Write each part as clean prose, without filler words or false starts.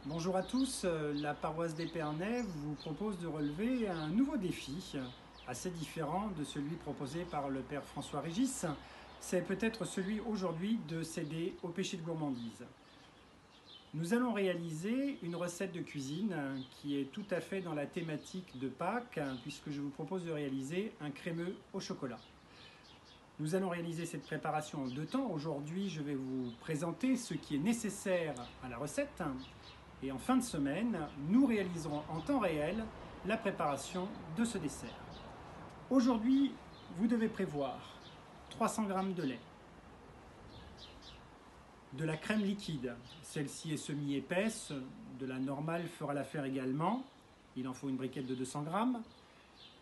Bonjour à tous, la paroisse d'Épernay vous propose de relever un nouveau défi, assez différent de celui proposé par le Père François Régis. C'est peut-être celui aujourd'hui de céder au péché de gourmandise. Nous allons réaliser une recette de cuisine qui est tout à fait dans la thématique de Pâques, puisque je vous propose de réaliser un crémeux au chocolat. Nous allons réaliser cette préparation en deux temps. Aujourd'hui, je vais vous présenter ce qui est nécessaire à la recette. Et en fin de semaine, nous réaliserons en temps réel la préparation de ce dessert. Aujourd'hui, vous devez prévoir 300 g de lait, de la crème liquide, celle-ci est semi-épaisse, de la normale fera l'affaire également, il en faut une briquette de 200 g.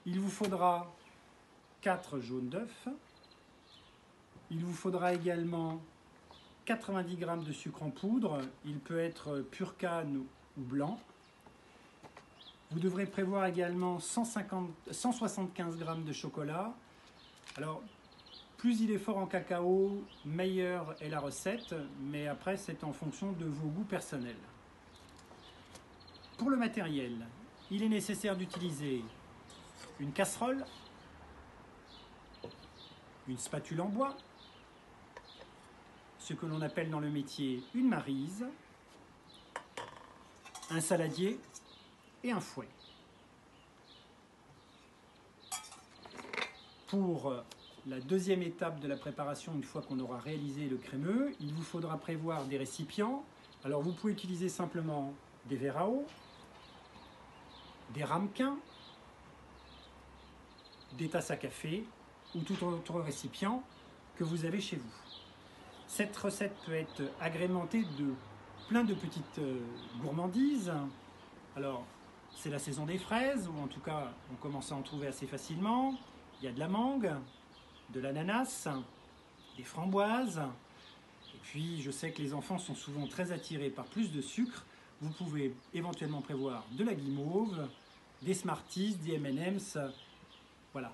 Il vous faudra 4 jaunes d'œufs, il vous faudra également 90 g de sucre en poudre, il peut être pur canne ou blanc. Vous devrez prévoir également 175 g de chocolat. Alors, plus il est fort en cacao, meilleure est la recette, mais après c'est en fonction de vos goûts personnels. Pour le matériel, il est nécessaire d'utiliser une casserole, une spatule en bois, ce que l'on appelle dans le métier une maryse, un saladier et un fouet. Pour la deuxième étape de la préparation, une fois qu'on aura réalisé le crémeux, il vous faudra prévoir des récipients. Alors vous pouvez utiliser simplement des verres à eau, des ramequins, des tasses à café ou tout autre récipient que vous avez chez vous. Cette recette peut être agrémentée de plein de petites gourmandises. Alors, c'est la saison des fraises, ou en tout cas, on commence à en trouver assez facilement. Il y a de la mangue, de l'ananas, des framboises. Et puis, je sais que les enfants sont souvent très attirés par plus de sucre. Vous pouvez éventuellement prévoir de la guimauve, des Smarties, des M&M's. Voilà.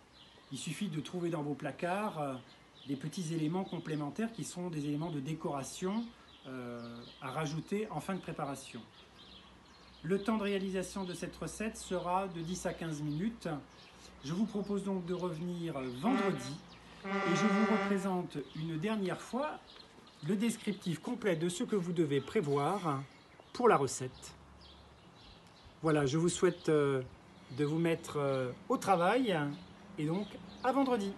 Il suffit de trouver dans vos placards des petits éléments complémentaires qui sont des éléments de décoration à rajouter en fin de préparation. Le temps de réalisation de cette recette sera de 10 à 15 minutes. Je vous propose donc de revenir vendredi et je vous représente une dernière fois le descriptif complet de ce que vous devez prévoir pour la recette. Voilà, je vous souhaite de vous mettre au travail et donc à vendredi.